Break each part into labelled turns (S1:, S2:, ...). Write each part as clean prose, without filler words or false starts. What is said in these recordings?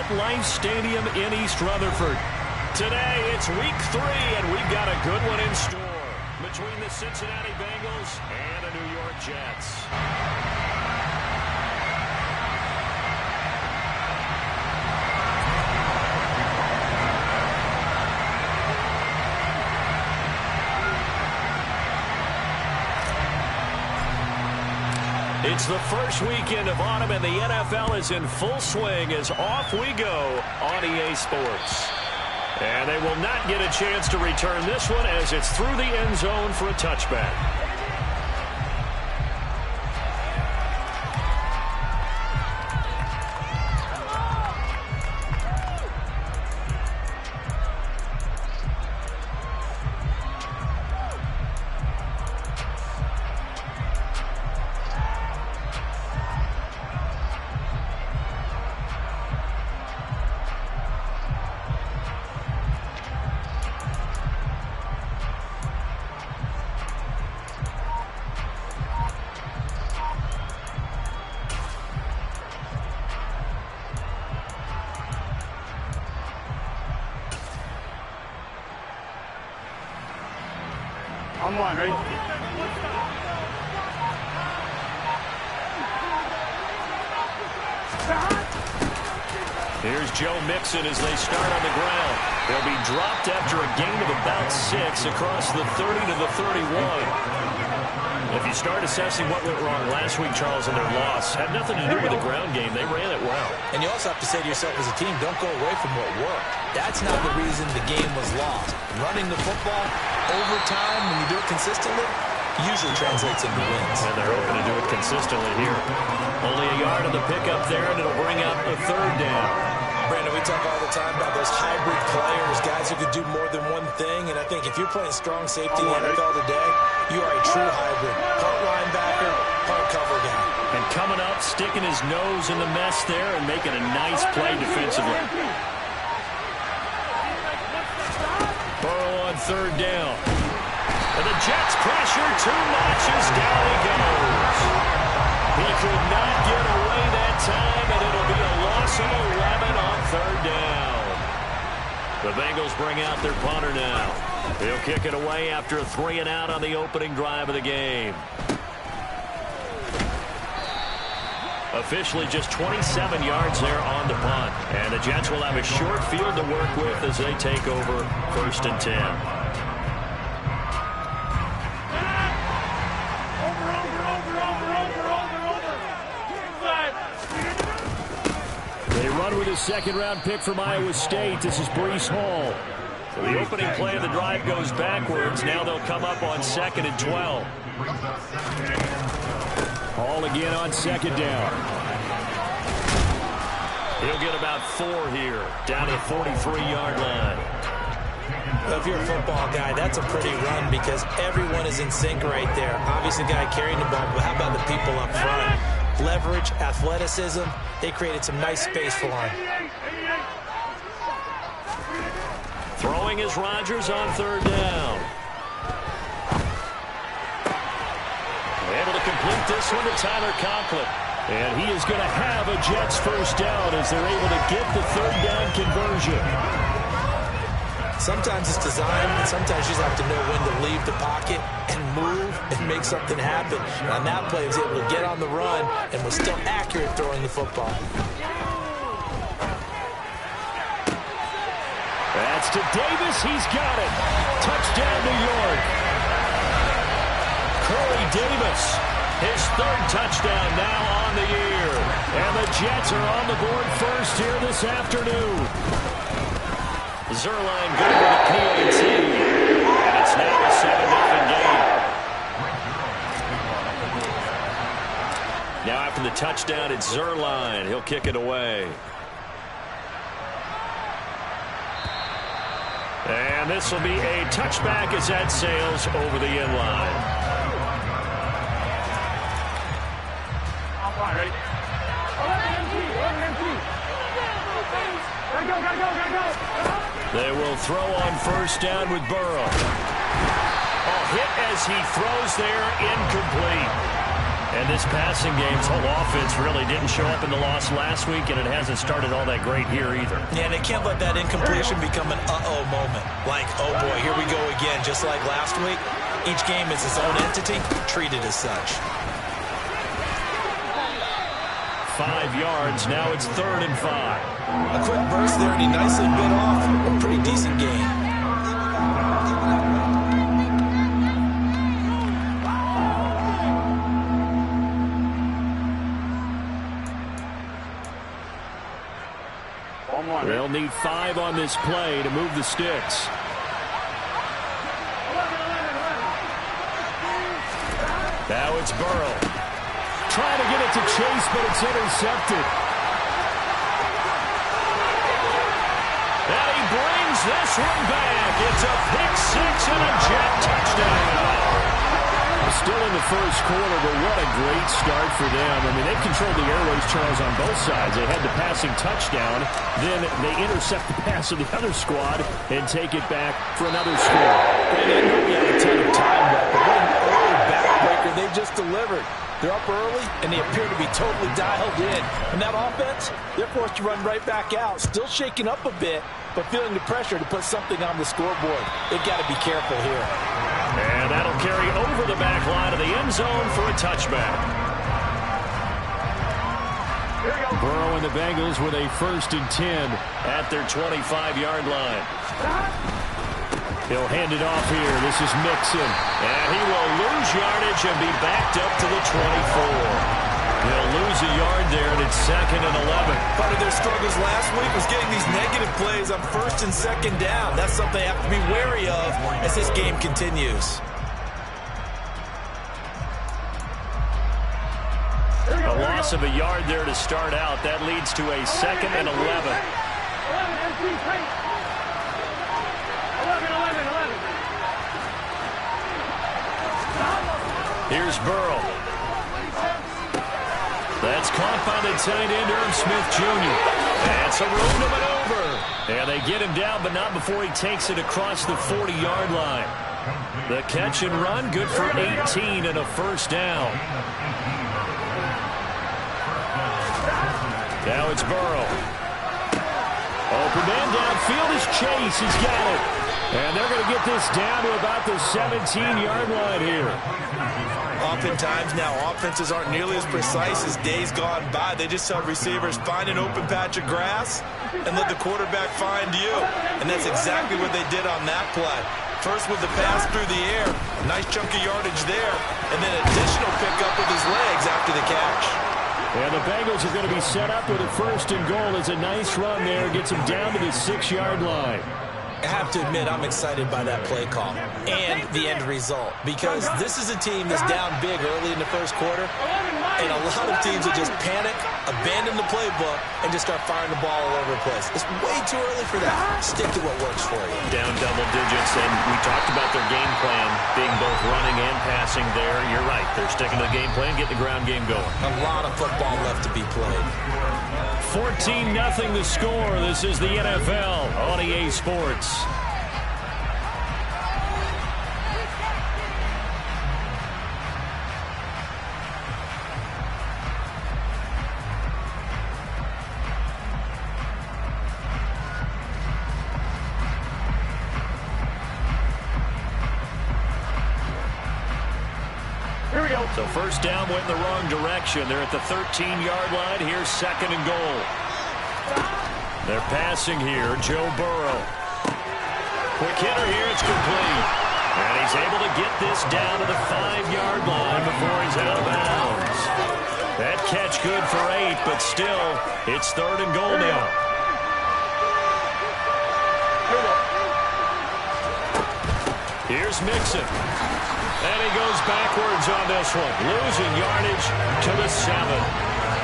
S1: MetLife Stadium in East Rutherford. Today, it's week 3, and we've got a good one in store between the Cincinnati Bengals and the New York Jets. It's the first weekend of autumn, and the NFL is in full swing as off we go on EA Sports. And they will not get a chance to return this one as it's through the end zone for a touchback.
S2: On one, ready?
S1: Here's Joe Mixon as they start on the ground. They'll be dropped after a gain of about 6 across the 30 to the 31. If you start assessing what went wrong last week, Charles, in their loss, had nothing to do with the ground game. They ran it well.
S3: And you also have to say to yourself as a team, don't go away from what worked. That's not the reason the game was lost. Running the football over time, when you do it consistently, usually translates into wins.
S1: And they're hoping to do it consistently here. Only a yard of the pickup there, and it'll bring up a 3rd down.
S3: Brandon, we talk all the time about those hybrid players, guys who could do more than one thing. And I think if you're playing strong safety in the NFL today, you are a true hybrid. Part linebacker, part cover guy.
S1: And coming up, sticking his nose in the mess there and making a nice play defensively. Burrow on 3rd down. And the Jets pressure 2 notches. Down he goes. He could not get away that time, and it'll be a loss of 11 on 3rd down. The Bengals bring out their punter now. He'll kick it away after a 3 and out on the opening drive of the game. Officially just 27 yards there on the punt. And the Jets will have a short field to work with as they take over 1st and 10. They run with his 2nd-round pick from Iowa State. This is Breece Hall. So the opening play of the drive goes backwards. Now they'll come up on 2nd and 12. Hall again on 2nd down. He'll get about 4 here, down to the 43-yard line.
S3: Well, if you're a football guy, that's a pretty run because everyone is in sync right there. Obviously, the guy carrying the ball, but how about the people up front? Leverage, athleticism, they created some nice space for him.
S1: Throwing is Rodgers on 3rd down. Able to complete this one to Tyler Conklin. And he is going to have a Jets 1st down as they're able to get the 3rd down conversion.
S3: Sometimes it's design, and sometimes you just have to know when to leave the pocket and move and make something happen. And on that play, he was able to get on the run and was still accurate throwing the football.
S1: That's to Davis. He's got it. Touchdown, New York. Corey Davis, his 3rd touchdown now on the year. And the Jets are on the board first here this afternoon. Zerline good with a PAT. And it's now a 7-0 game. Now after the touchdown, it's Zerline. He'll kick it away. And this will be a touchback as that sails over the end line.
S2: Ready?
S1: They will throw on 1st down with Burrow. A hit as he throws there, incomplete. And this passing game's whole offense really didn't show up in the loss last week, and it hasn't started all that great here either.
S3: Yeah, and they can't let that incompletion become an uh-oh moment. Like, oh boy, here we go again, just like last week. Each game is its own entity, treated as such.
S1: 5 yards, now it's 3rd and 5.
S3: A quick burst there, and he nicely bit off a pretty decent gain.
S1: They'll need 5 on this play to move the sticks. Now it's Burrow. Trying to get it to Chase, but it's intercepted. And he brings this one back. It's a pick 6 and a Jet touchdown. Still in the first quarter, but what a great start for them. I mean, they've controlled the airways, Charles, on both sides. They had the passing touchdown. Then they intercept the pass of the other squad and take it back for another score.
S3: And I know we have a ton of time left, but what an early backbreaker they just delivered. They're up early, and they appear to be totally dialed in. And that offense, they're forced to run right back out. Still shaking up a bit, but feeling the pressure to put something on the scoreboard. They've got to be careful here.
S1: And that'll carry over the back line of the end zone for a touchback. Burrow and the Bengals with a 1st and 10 at their 25-yard line. He'll hand it off here. This is Mixon. And he will lose yardage and be backed up to the 24. They'll lose a yard there, and it's 2nd and 11.
S3: Part of their struggles last week was getting these negative plays on 1st and 2nd down. That's something they have to be wary of as this game continues.
S1: A loss of a yard there to start out. That leads to a 2nd and 11. Here's Burrow. That's caught by the tight end, Irv Smith Jr. That's a room to maneuver. And they get him down, but not before he takes it across the 40-yard line. The catch and run, good for 18 and a 1st down. Now it's Burrow. Open man downfield is Chase. He's got it. And they're going to get this down to about the 17-yard line here.
S3: Oftentimes now, offenses aren't nearly as precise as days gone by. They just have receivers find an open patch of grass and let the quarterback find you. And that's exactly what they did on that play. First with the pass through the air, nice chunk of yardage there, and then additional pickup with his legs after the catch.
S1: And the Bengals are going to be set up with a 1st and goal. It's a nice run there. Gets them down to the 6-yard line.
S3: I have to admit, I'm excited by that play call and the end result, because this is a team that's down big early in the first quarter, and a lot of teams will just panic, abandon the playbook, and just start firing the ball all over the place. It's way too early for that. Stick to what works for you.
S1: Down double digits, and we talked about their game plan being both running and passing there. You're right. They're sticking to the game plan, getting the ground game going.
S3: A lot of football left to be played.
S1: 14-0 the score. This is the NFL on EA Sports. So 1st down went in the wrong direction. They're at the 13-yard line. Here's 2nd and goal. They're passing here. Joe Burrow. Quick hitter here. It's complete. And he's able to get this down to the 5-yard line before he's out of bounds. That catch good for 8, but still, it's 3rd and goal now. Here's Mixon. And he goes backwards on this one, losing yardage to the 7.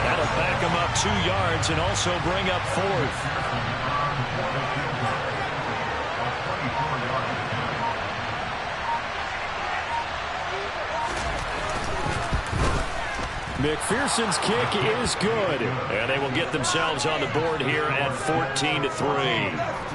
S1: That'll back him up 2 yards and also bring up 4th. McPherson's kick is good. And they will get themselves on the board here at 14-3.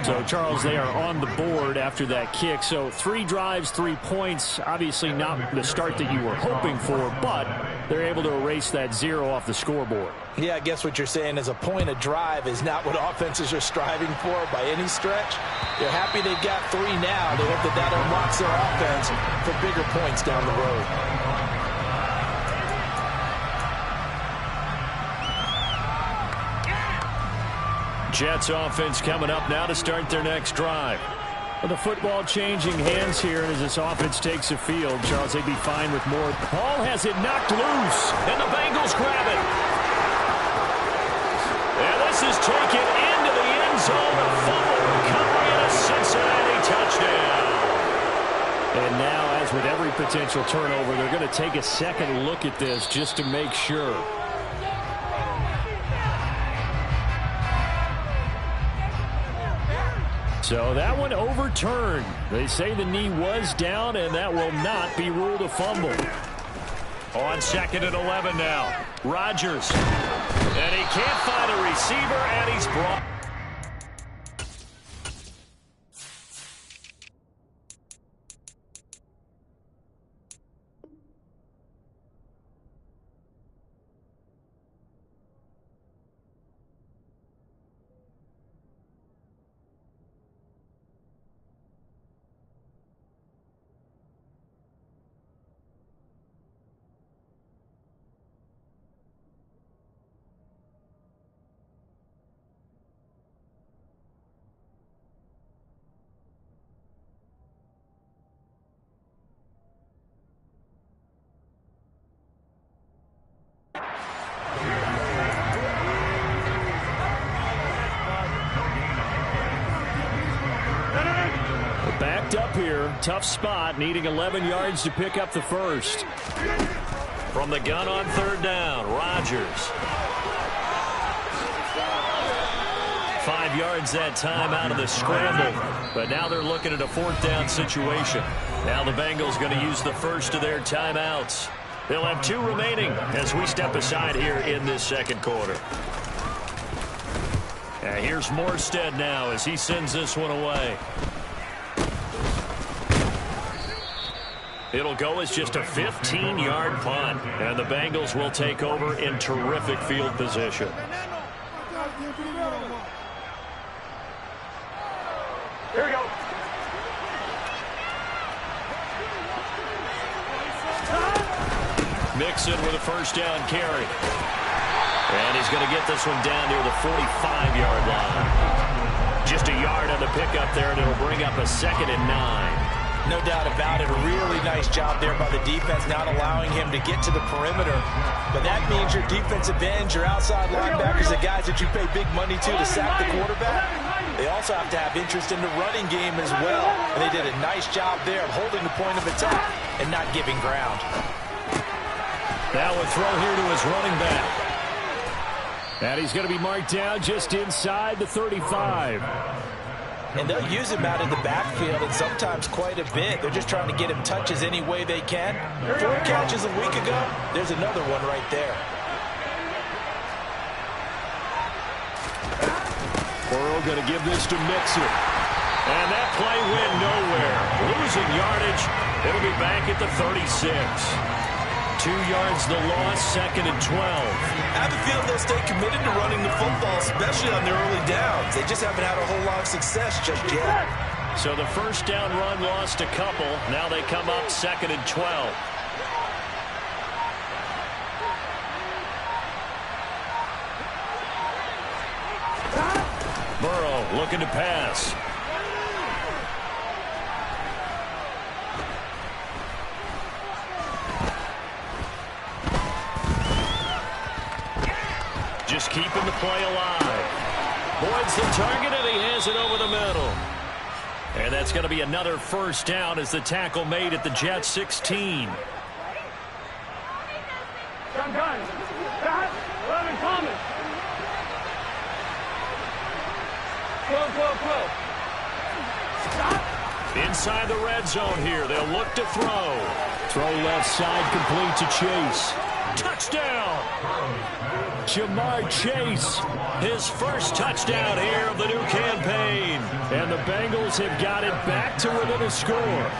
S2: So, Charles, they are on the board after that kick. So 3 drives, 3 points. Obviously not the start that you were hoping for, but they're able to erase that 0 off the scoreboard.
S3: Yeah, I guess what you're saying is a point of drive is not what offenses are striving for by any stretch. They're happy they've got 3 now. They hope that unlocks their offense for bigger points down the road.
S1: Jets offense coming up now to start their next drive.
S2: Well, the football changing hands here as this offense takes the field. Charles, they'd be fine with more.
S1: Hall has it knocked loose, and the Bengals grab it. And this is taken into the end zone. A fumble recovery and a Cincinnati touchdown.
S2: And now, as with every potential turnover, they're going to take a second look at this just to make sure. So that one overturned. They say the knee was down, and that will not be ruled a fumble.
S1: On 2nd and 11 now. Rodgers. And he can't find a receiver, and he's brought.
S2: Up here, tough spot, needing 11 yards to pick up the first.
S1: From the gun on 3rd down, Rodgers. 5 yards that time out of the scramble, but now they're looking at a 4th down situation. Now the Bengals going to use the first of their timeouts. They'll have 2 remaining as we step aside here in this 2nd quarter. And here's Morstead now as he sends this one away. It'll go as just a 15-yard punt, and the Bengals will take over in terrific field position.
S4: Here we go.
S1: Mixon with a 1st down carry. And he's going to get this one down near the 45-yard line. Just a yard on the pickup there, and it'll bring up a 2nd and 9.
S3: No doubt about it. A really nice job there by the defense, not allowing him to get to the perimeter. But that means your defensive ends, your outside linebackers, the guys that you pay big money to sack the quarterback, they also have to have interest in the running game as well. And they did a nice job there of holding the point of attack and not giving ground.
S1: Now a throw here to his running back.
S2: And he's going to be marked down just inside the 35.
S3: And they'll use him out in the backfield, and sometimes quite a bit. They're just trying to get him touches any way they can. 4 catches a week ago. There's another one right there.
S2: Burrow going to give this to Mixon.
S1: And that play went nowhere. Losing yardage. It'll be back at the 36. 2 yards the loss, 2nd and 12.
S3: I have a feeling they'll stay committed to running the football, especially on their early downs. They just haven't had a whole lot of success just yet.
S1: So the 1st down run lost a couple. Now they come up 2nd and 12. Burrow looking to pass. Just keeping the play alive. Boyd's the target, and he has it over the middle. And that's going to be another 1st down as the tackle made at the Jets 16. Inside the red zone here. They'll look to throw.
S2: Throw left side complete to Chase. Touchdown! Jamar Chase, his first touchdown here of the new campaign. And the Bengals have got it back to within a score.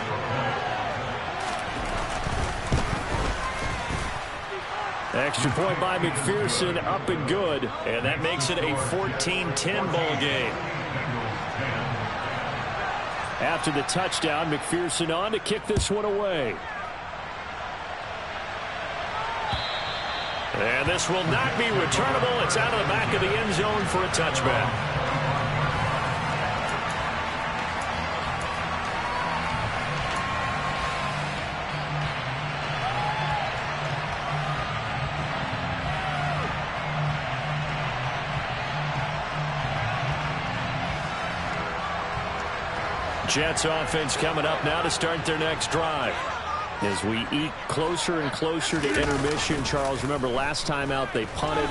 S2: Extra point by McPherson, up and good. And that makes it a 14-10 ball game. After the touchdown, McPherson on to kick this one away. And this will not be returnable. It's out of the back of the end zone for a touchback. Jets offense coming up now to start their next drive. As we eke closer and closer to intermission, Charles, remember last time out they punted.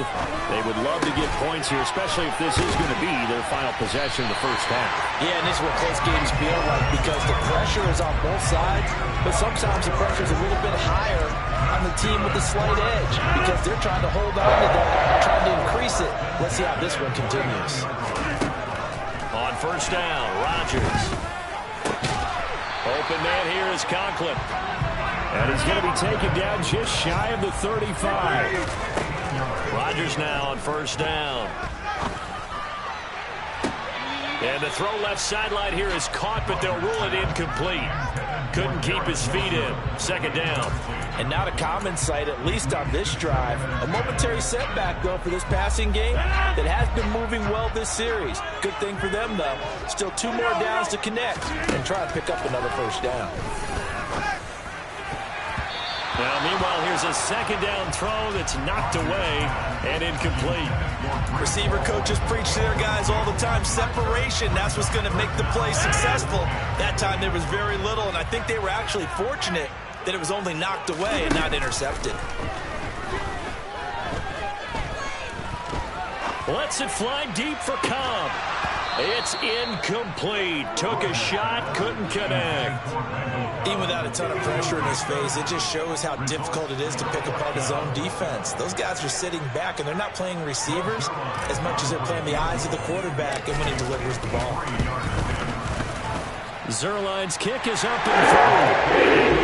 S2: They would love to get points here, especially if this is going to be their final possession of the first half.
S3: Yeah, and this is what close games feel like because the pressure is on both sides, but sometimes the pressure is a little bit higher on the team with the slight edge because they're trying to hold on to that, trying to increase it. Let's see how this one continues.
S2: On first down, Rodgers. Open man here is Conklin. And he's going to be taken down just shy of the 35. Rodgers now on first down. And the throw left sideline here is caught, but they'll rule it incomplete. Couldn't keep his feet in. Second down.
S3: And not a common sight, at least on this drive. A momentary setback, though, for this passing game that has been moving well this series. Good thing for them, though. Still 2 more downs to connect and try to pick up another first down.
S2: Now, meanwhile, here's a second down throw that's knocked away and incomplete.
S3: Receiver coaches preach to their guys all the time. Separation, that's what's going to make the play successful. That time there was very little, and I think they were actually fortunate that it was only knocked away and not intercepted.
S2: Lets it fly deep for Cobb. It's incomplete. Took a shot, couldn't connect.
S3: Even without a ton of pressure in his face, it just shows how difficult it is to pick apart his own defense. Those guys are sitting back, and they're not playing receivers as much as they're playing the eyes of the quarterback and when he delivers the ball.
S2: Zerline's kick is up and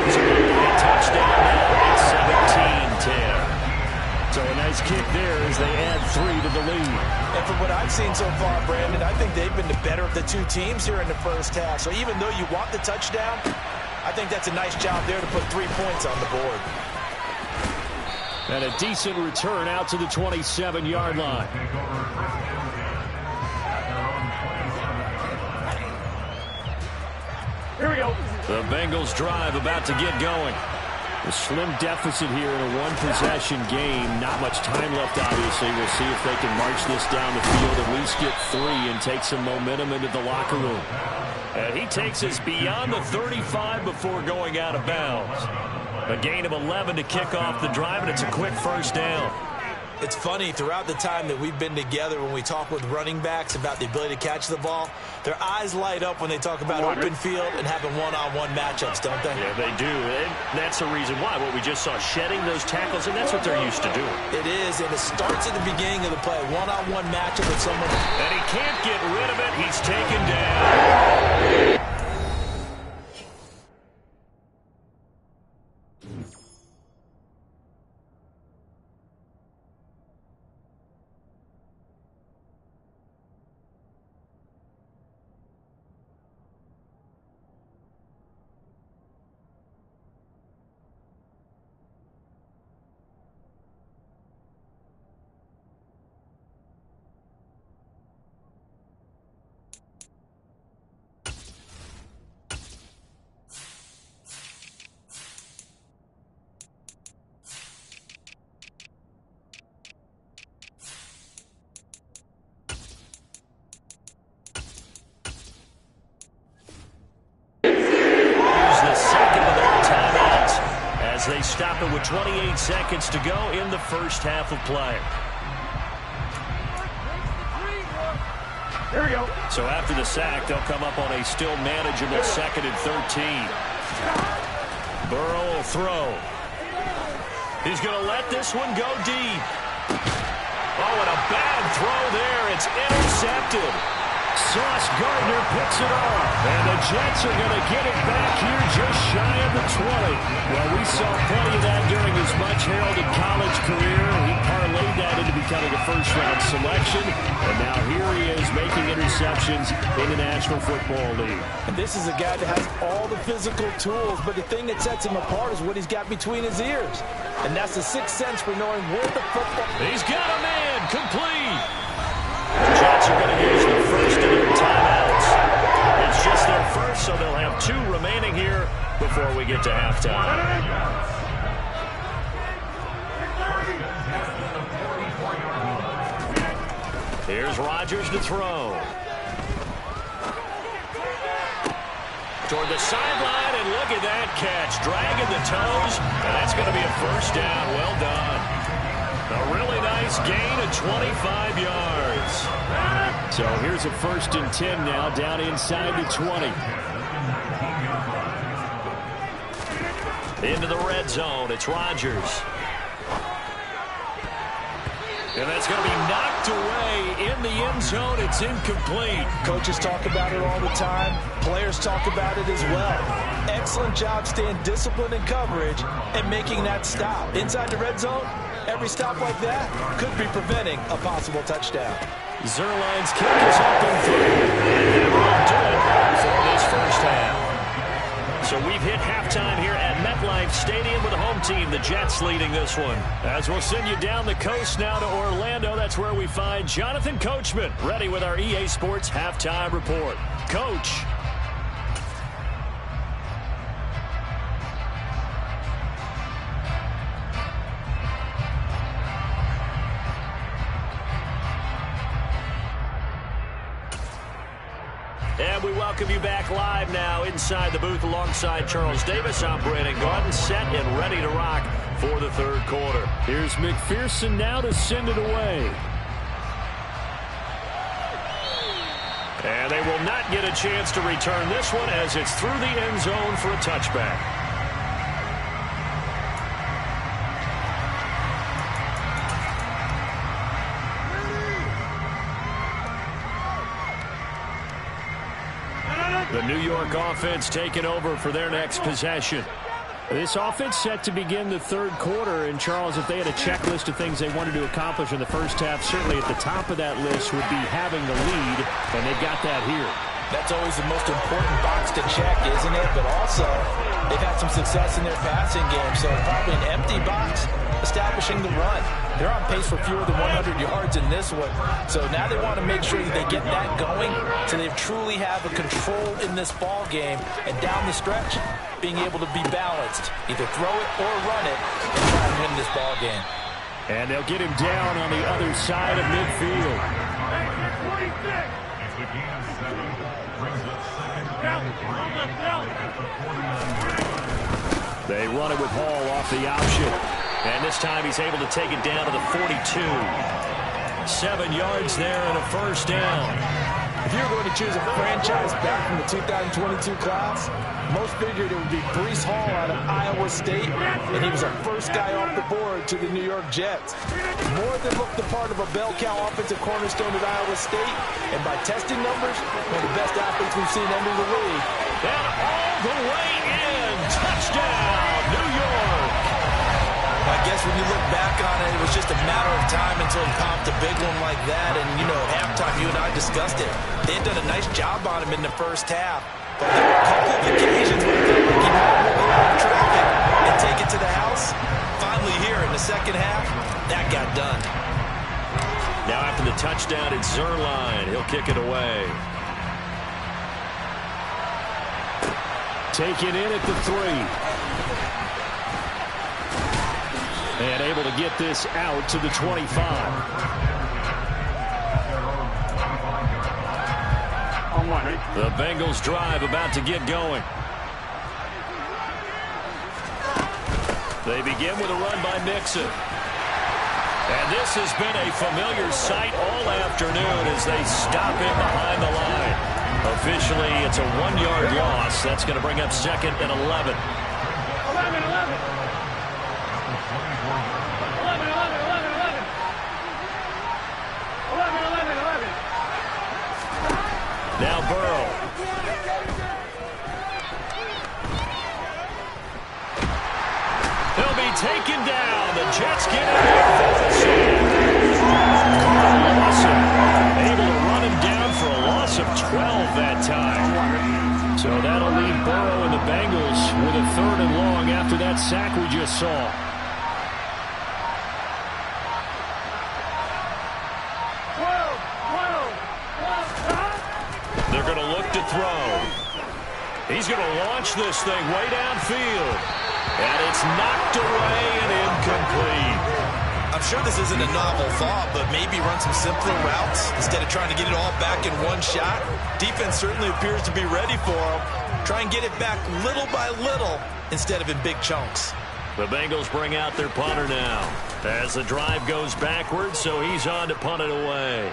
S2: through. A touchdown now at 17-10. So a nice kick there as they add 3 to the lead.
S3: And from what I've seen so far, Brandon, I think they've been the better of the 2 teams here in the first half. So even though you want the touchdown, I think that's a nice job there to put 3 points on the board.
S2: And a decent return out to the 27-yard line. Here we go. The Bengals drive about to get going. A slim deficit here in a one-possession game. Not much time left, obviously. We'll see if they can march this down the field, at least get 3 and take some momentum into the locker room. And he takes us beyond the 35 before going out of bounds. A gain of 11 to kick off the drive, and it's a quick first down.
S3: It's funny, throughout the time that we've been together, when we talk with running backs about the ability to catch the ball, their eyes light up when they talk about open field and having one-on-one matchups, don't they?
S2: Yeah, they do. And that's the reason why. What we just saw, shedding those tackles, and that's what they're used to doing.
S3: It is, and it starts at the beginning of the play. One-on-one matchup with someone.
S2: And he can't get rid of it. He's taken down. They stop it with 28 seconds to go in the first half of play. Here we go. So after the sack, they'll come up on a still manageable 2nd and 13. Burrow will throw.
S1: He's going to let this one go deep. Oh, and a bad throw there. It's intercepted.
S2: Sauce Gardner picks it off. And the Jets are going to get it back here just shy of the 20. Well, we saw plenty of that during his much-heralded college career. He parlayed that into becoming a first-round selection. And now here he is making interceptions in the National Football League.
S3: And this is a guy that has all the physical tools, but the thing that sets him apart is what he's got between his ears. And that's the sixth sense for knowing where the football...
S1: He's got a man complete. The Jets are going to use the first of their timeouts. It's just their first, so they'll have 2 remaining here before we get to halftime. Here's Rodgers to throw. Toward the sideline, and look at that catch. Dragging the toes, and that's going to be a first down. Well done. A really nice gain of 25 yards.
S2: So here's a 1st and 10 now, down inside the 20.
S1: Into the red zone, it's Rodgers. And that's going to be knocked away in the end zone. It's incomplete.
S3: Coaches talk about it all the time. Players talk about it as well. Excellent job staying disciplined in coverage and making that stop. Inside the red zone, every stop like that could be preventing a possible touchdown.
S1: Zerline's kick is up and through. And it will do it for this first half. So we've hit halftime here at MetLife Stadium with the home team, the Jets, leading this one. As we'll send you down the coast now to Orlando, that's where we find Jonathan Coachman, ready with our EA Sports halftime report. Coach. And we welcome you back live now inside the booth alongside Charles Davis. I'm Brandon Gordon, set and ready to rock for the third quarter.
S2: Here's McPherson now to send it away.
S1: And they will not get a chance to return this one as it's through the end zone for a touchback. The New York offense taking over for their next possession.
S2: This offense set to begin the third quarter, and Charles, if they had a checklist of things they wanted to accomplish in the first half, certainly at the top of that list would be having the lead, and they've got that here.
S3: That's always the most important box to check, isn't it? But also, they've had some success in their passing game, so probably an empty box establishing the run. They're on pace for fewer than 100 yards in this one. So now they want to make sure that they get that going so they truly have a control in this ball game. And down the stretch, being able to be balanced. Either throw it or run it and try and win this ball game.
S2: And they'll get him down on the other side of midfield.
S1: They run it with Hall off the option. And this time he's able to take it down to the 42. 7 yards there and a first down.
S3: If you were going to choose a franchise back from the 2022 class, most figured it would be Breece Hall out of Iowa State, and he was our first guy off the board to the New York Jets. More than looked the part of a bell cow offensive cornerstone at Iowa State, and by testing numbers, one of the best athletes we've seen enter the league.
S1: And all the way in, touchdown, New York.
S3: I guess when you look back on it, it was just a matter of time until he popped a big one like that. And, you know, at halftime, you and I discussed it. They had done a nice job on him in the first half. But there were a couple of occasions where it felt like he might go out of traffic and take it to the house. Finally here in the second half, that got done.
S1: Now after the touchdown, it's Zerline. He'll kick it away.
S2: Taken in at the 3. And able to get this out to the 25.
S1: The Bengals drive about to get going. They begin with a run by Mixon. And this has been a familiar sight all afternoon as they stop him behind the line. Officially, it's a 1-yard loss. That's going to bring up 2nd and 11.
S2: Now Burrow. He'll be taken down. The Jets get it Awesome. Able to run him down for a loss of 12 that time. So that'll leave Burrow and the Bengals with a 3rd and long after that sack we just saw. They're going to look to throw. He's going to launch this thing way downfield. And it's knocked away and incomplete.
S3: I'm sure this isn't a novel thought, but maybe run some simpler routes instead of trying to get it all back in one shot. Defense certainly appears to be ready for him. Try and get it back little by little instead of in big chunks.
S2: The Bengals bring out their punter now as the drive goes backwards, so he's on to punt it away.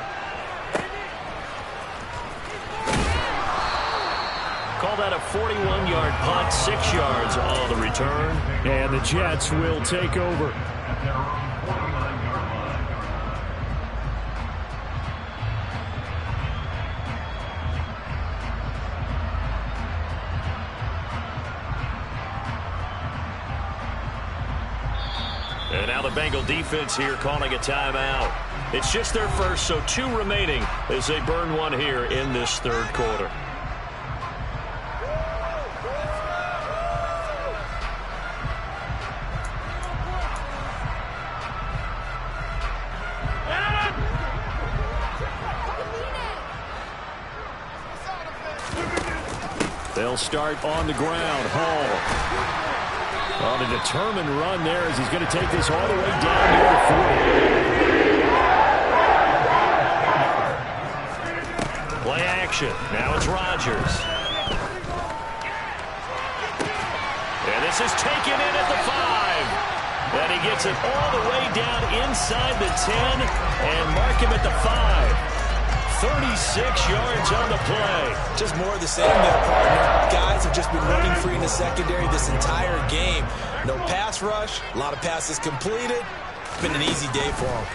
S2: Call that a 41-yard punt, 6 yards on the return. And the Jets will take over. And now the Bengal defense here calling a timeout. It's just their first, so 2 remaining as they burn one here in this 3rd quarter. They'll start on the ground. Hall on a determined run there as he's going to take this all the way down near the 40. Play action. Now it's Rodgers. And this is taken in at the 5. And he gets it all the way down inside the 10 and mark him at the 5. 36 yards on the play.
S3: Just more of the same there, partner. Guys have just been running free in the secondary this entire game. No pass rush, a lot of passes completed. It's been an easy day for them.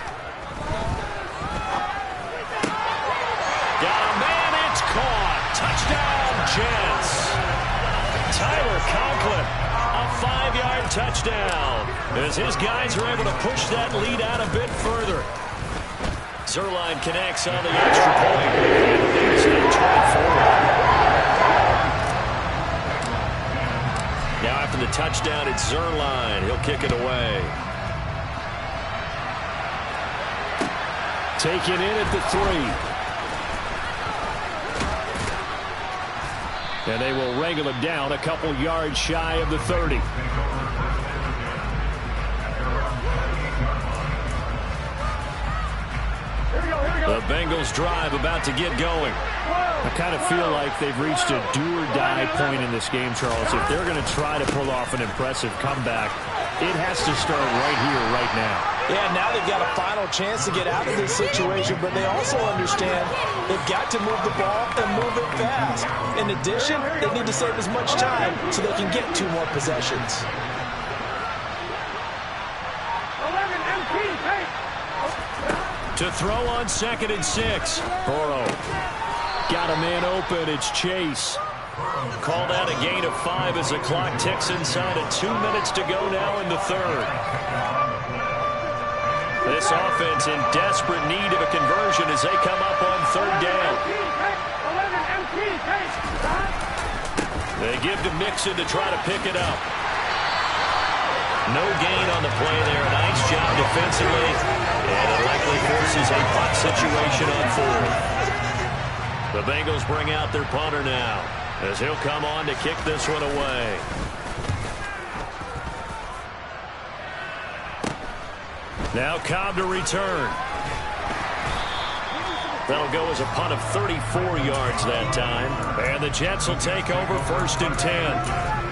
S2: Got a man, it's caught. Touchdown, Jets. Tyler Conklin, a 5-yard touchdown. As his guys are able to push that lead out a bit further. Zerline connects on the extra point. And the lead is now 24. Now after the touchdown, it's Zerline. He'll kick it away. Taken in at the 3. And they will wrangle him down a couple yards shy of the 30. The Bengals drive about to get going. I kind of feel like they've reached a do-or-die point in this game, Charles. If they're going to try to pull off an impressive comeback, it has to start right here, right now.
S3: Yeah, now they've got a final chance to get out of this situation, but they also understand they've got to move the ball and move it fast. In addition, they need to save as much time so they can get 2 more possessions.
S2: To throw on 2nd and 6. Burrow got a man open. It's Chase. Called out a gain of 5 as the clock ticks inside of 2 minutes to go now in the 3rd. This offense in desperate need of a conversion as they come up on 3rd down. They give to Mixon to try to pick it up. No gain on the play there. Nice job defensively. And it likely forces a punt situation on 4th. The Bengals bring out their punter now as he'll come on to kick this one away. Now Cobb to return. That'll go as a punt of 34 yards that time. And the Jets will take over 1st and 10.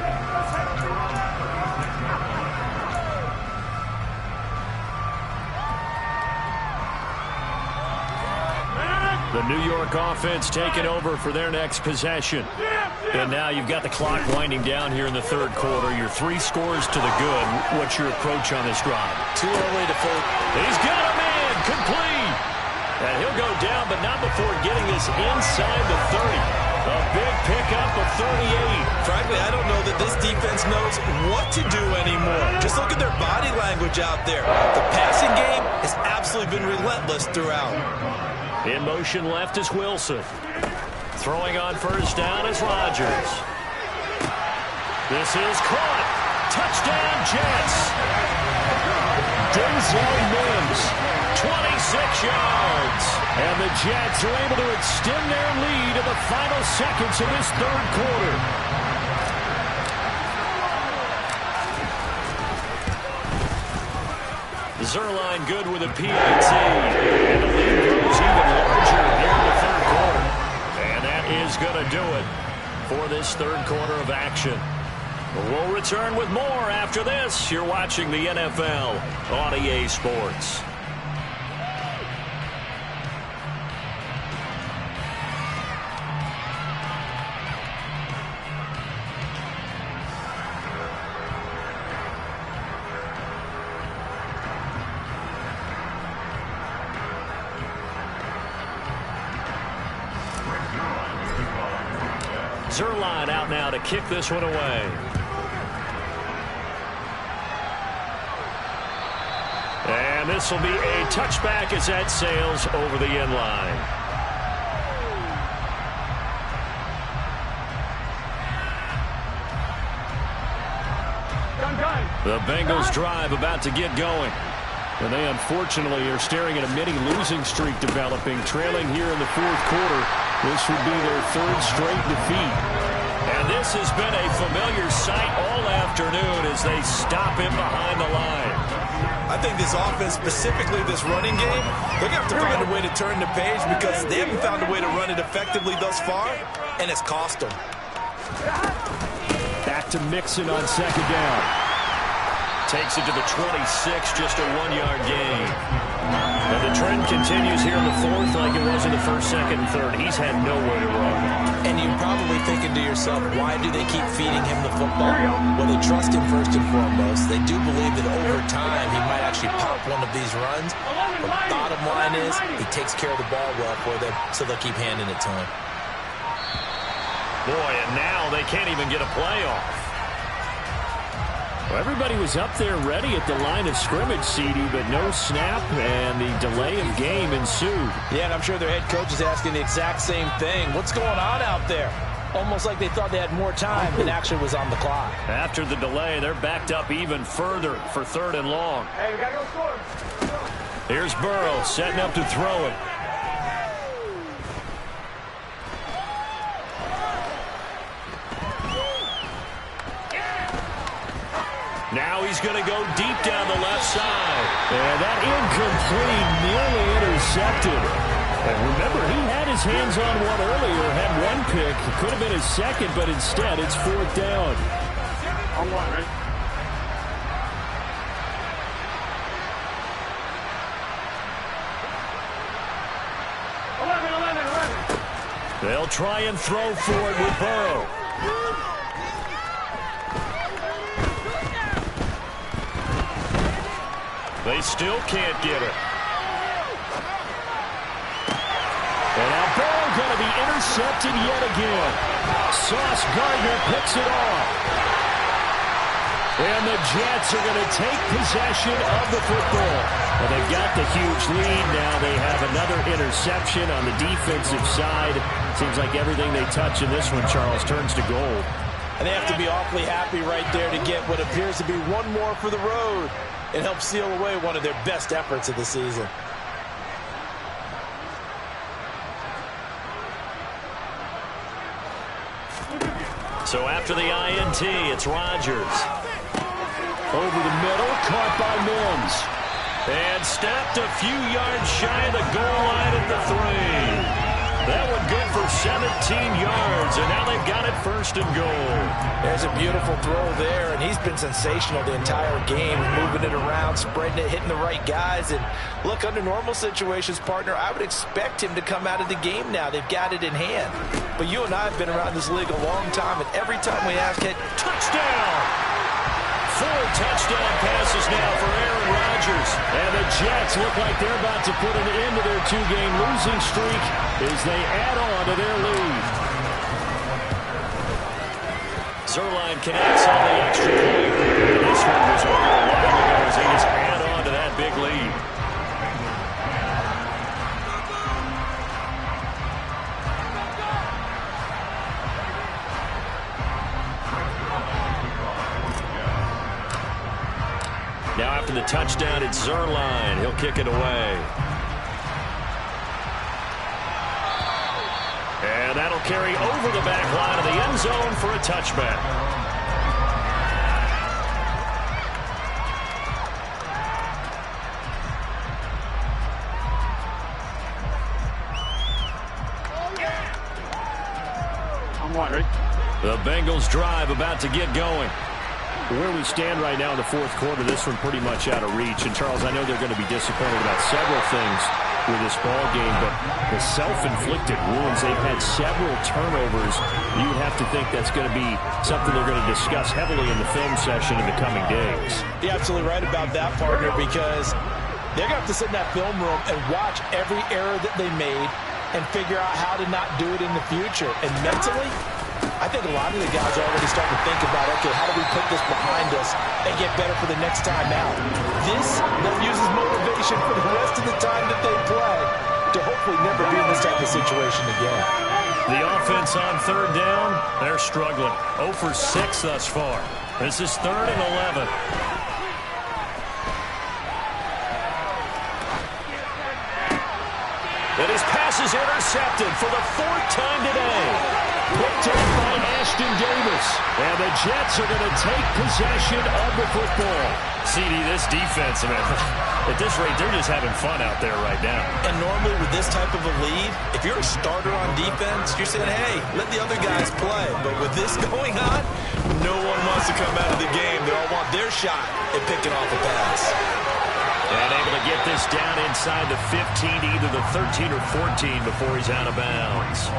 S2: The New York offense taking over for their next possession. And now you've got the clock winding down here in the third quarter. You're 3 scores to the good. What's your approach on this drive?
S3: Too early to fold.
S2: He's got him in. Complete. And he'll go down, but not before getting us inside the 30. A big pickup of 38.
S3: Frankly, I don't know that this defense knows what to do anymore. Just look at their body language out there. The passing game has absolutely been relentless throughout.
S2: In motion left is Wilson. Throwing on first down is Rodgers. This is caught. Touchdown, Jets. Denzel Mims, 26 yards. And the Jets are able to extend their lead in the final seconds of this third quarter. Zerline good with a PAT. And the lead grows even larger here in the third quarter. And that is going to do it for this third quarter of action. We'll return with more after this. You're watching the NFL on EA Sports. Zerline out now to kick this one away. And this will be a touchback as that sails over the end line. The Bengals drive about to get going. And they unfortunately are staring at a mini losing streak developing, trailing here in the fourth quarter. This would be their third straight defeat. And this has been a familiar sight all afternoon as they stop him behind the line.
S3: I think this offense, specifically this running game, they're going to have to find a way to turn the page because they haven't found a way to run it effectively thus far, and it's cost them.
S2: Back to Mixon on second down. Takes it to the 26, just a 1-yard gain. And the trend continues here in the fourth like it was in the first, second, and third. He's had nowhere to run.
S3: And you're probably thinking to yourself, why do they keep feeding him the football? Well, they trust him first and foremost. They do believe that over time he might actually pop one of these runs. But the bottom line is he takes care of the ball well for them, so they'll keep handing it to him.
S2: Boy, and now they can't even get a play off. Well, everybody was up there ready at the line of scrimmage, CD, but no snap, and the delay of game ensued.
S3: Yeah, and I'm sure their head coach is asking the exact same thing. What's going on out there? Almost like they thought they had more time than actually was on the clock.
S2: After the delay, they're backed up even further for third and long.
S4: Hey, we got to go score.
S2: Here's Burrow setting up to throw it. Now he's going to go deep down the left side. And that incomplete, nearly intercepted. And remember, he had his hands on one earlier, had one pick. It could have been his second, but instead it's fourth down.
S4: On one, right?
S2: They'll try and throw for it with Burrow. They still can't get it. And now Burrow going to be intercepted yet again. Sauce Gardner picks it off. And the Jets are going to take possession of the football. Well, they've got the huge lead. Now they have another interception on the defensive side. Seems like everything they touch in this one, Charles, turns to gold.
S3: And they have to be awfully happy right there to get what appears to be one more for the road. It helps seal away one of their best efforts of the season.
S2: So after the INT, it's Rodgers. Over the middle, caught by Mims. And stepped a few yards shy of the goal line at the 3. That one good for 17 yards, and now they've got it 1st and goal.
S3: There's a beautiful throw there, and he's been sensational the entire game, moving it around, spreading it, hitting the right guys. And look, under normal situations, partner, I would expect him to come out of the game now. They've got it in hand. But you and I have been around this league a long time, and every time we ask it,
S2: touchdown! 4 touchdown passes now for Aaron Rodgers. And the Jets look like they're about to put an end to their 2-game losing streak as they add on to their lead. Zerline connects on the extra point. This one was over a while ago as they just add on to that big lead. Now after the touchdown, it's Zerline. He'll kick it away. And that'll carry over the back line of the end zone for a touchback.
S4: I'm one, right?
S2: The Bengals drive about to get going. Where we stand right now in the 4th quarter, this one pretty much out of reach. And, Charles, I know they're going to be disappointed about several things with this ball game, but the self-inflicted wounds, they've had several turnovers. You have to think that's going to be something they're going to discuss heavily in the film session in the coming days.
S3: you're absolutely right about that, partner, because they're going to have to sit in that film room and watch every error that they made and figure out how to not do it in the future. And mentally, I think a lot of the guys are already starting to think about, okay, how do we put this behind us and get better for the next time out? This they'll use as motivation for the rest of the time that they play to hopefully never be in this type of situation again.
S2: The offense on 3rd down, they're struggling. 0 for 6 thus far. This is 3rd and 11. And his pass is intercepted for the 4th time today. Picked up by Ashton Davis. And the Jets are going to take possession of the football. CD, this defense, man, at this rate, they're just having fun out there right now.
S3: And normally with this type of a lead, if you're a starter on defense, you're saying, hey, let the other guys play. But with this going on, no one wants to come out of the game. They all want their shot at picking off a pass.
S2: And able to get this down inside the 15 to either the 13 or 14 before he's out of bounds.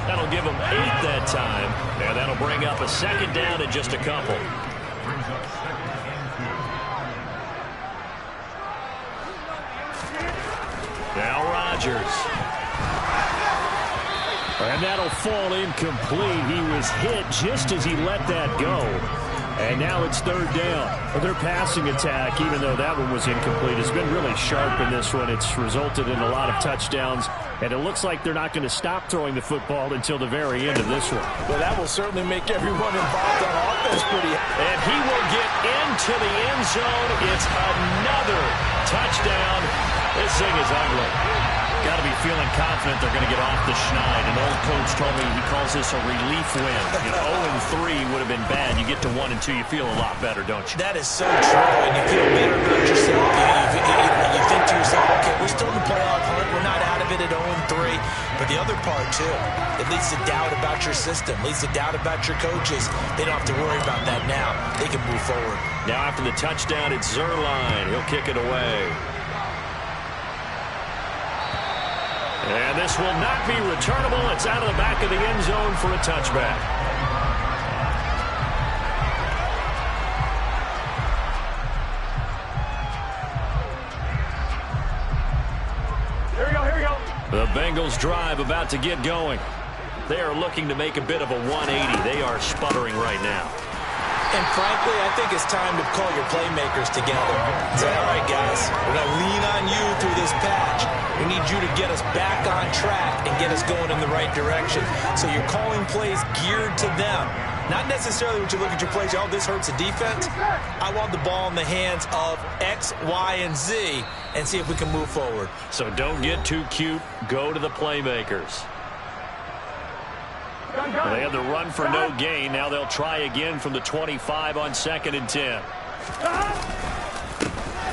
S2: That'll give him 8 that time, and that'll bring up a 2nd down in just a couple. Now Rodgers. And that'll fall incomplete. He was hit just as he let that go. And now it's 3rd down. Their passing attack, even though that one was incomplete, has been really sharp in this one. It's resulted in a lot of touchdowns, and it looks like they're not going to stop throwing the football until the very end of this one.
S3: Well, that will certainly make everyone involved on offense pretty.
S2: And he will get into the end zone. It's another touchdown. This thing is ugly. Got to be feeling confident they're going to get off the schneid. An old coach told me he calls this a relief win. 0-3 would have been bad. You get to 1 and 2, you feel a lot better, don't you?
S3: That is so true, and you feel better about yourself. You think to yourself, okay, we're still in the playoff hunt. We're not out of it at 0-3. But the other part, too, it leads to doubt about your system, leads to doubt about your coaches. They don't have to worry about that now. They can move forward.
S2: Now after the touchdown, it's Zerline. He'll kick it away. And this will not be returnable. It's out of the back of the end zone for a touchback.
S4: Here we go, here we go.
S2: The Bengals drive about to get going. They are looking to make a bit of a 180. They are sputtering right now.
S3: And frankly, I think it's time to call your playmakers together. Say, all right, guys, we're going to lean on you through this patch. We need you to get us back on track and get us going in the right direction. So you're calling plays geared to them. Not necessarily when you look at your plays, oh, this hurts the defense. I want the ball in the hands of X, Y, and Z and see if we can move forward.
S2: So don't get too cute. Go to the playmakers. They had the run for no gain. Now they'll try again from the 25 on 2nd and 10.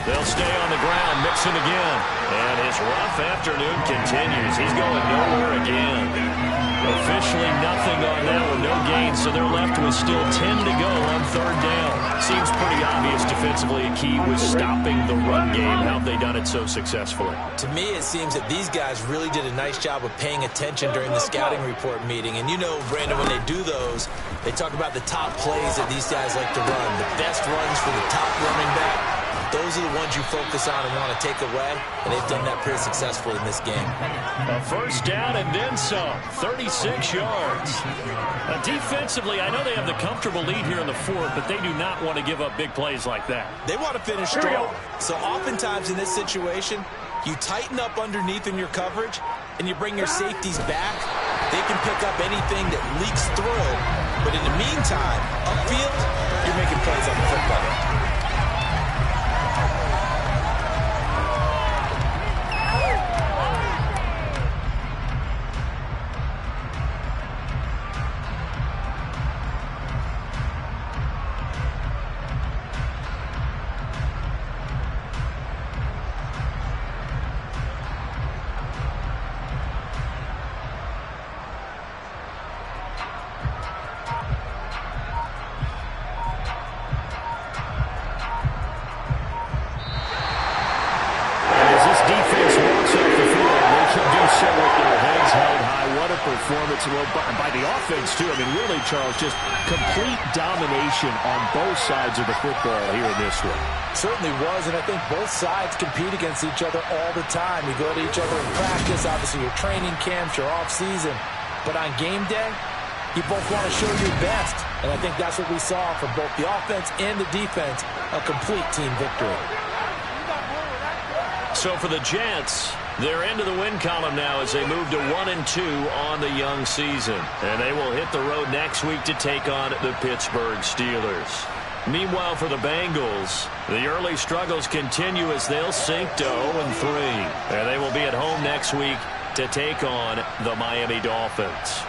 S2: They'll stay on the ground, mix it again. And his rough afternoon continues. He's going nowhere again. nothing on that one, no gain, so they're left with still 10 to go on third down. Seems pretty obvious defensively a key was stopping the run game. How have they done it so successfully?
S3: To me, it seems that these guys really did a nice job of paying attention during the scouting report meeting. And you know, Brandon, when they do those, they talk about the top plays that these guys like to run, the best runs for the top running back. Those are the ones you focus on and want to take away, and they've done that pretty successfully in this game.
S2: A first down and then some, 36 yards. Defensively, I know they have the comfortable lead here in the fourth, but they do not want to give up big plays like that.
S3: They want to finish strong. So oftentimes in this situation, you tighten up underneath in your coverage, and you bring your safeties back. They can pick up anything that leaks through, but in the meantime, upfield, you're making plays on the football.
S2: Performance by the offense, too. I mean, really, Charles, just complete domination on both sides of the football here in this one.
S3: Certainly was, and I think both sides compete against each other all the time. You go to each other in practice, obviously your training camps, your off-season. But on game day, you both want to show your best. And I think that's what we saw from both the offense and the defense, a complete team victory.
S2: So for the Jets, they're into the win column now as they move to 1-2 on the young season. And they will hit the road next week to take on the Pittsburgh Steelers. Meanwhile, for the Bengals, the early struggles continue as they'll sink to 0-3. And they will be at home next week to take on the Miami Dolphins.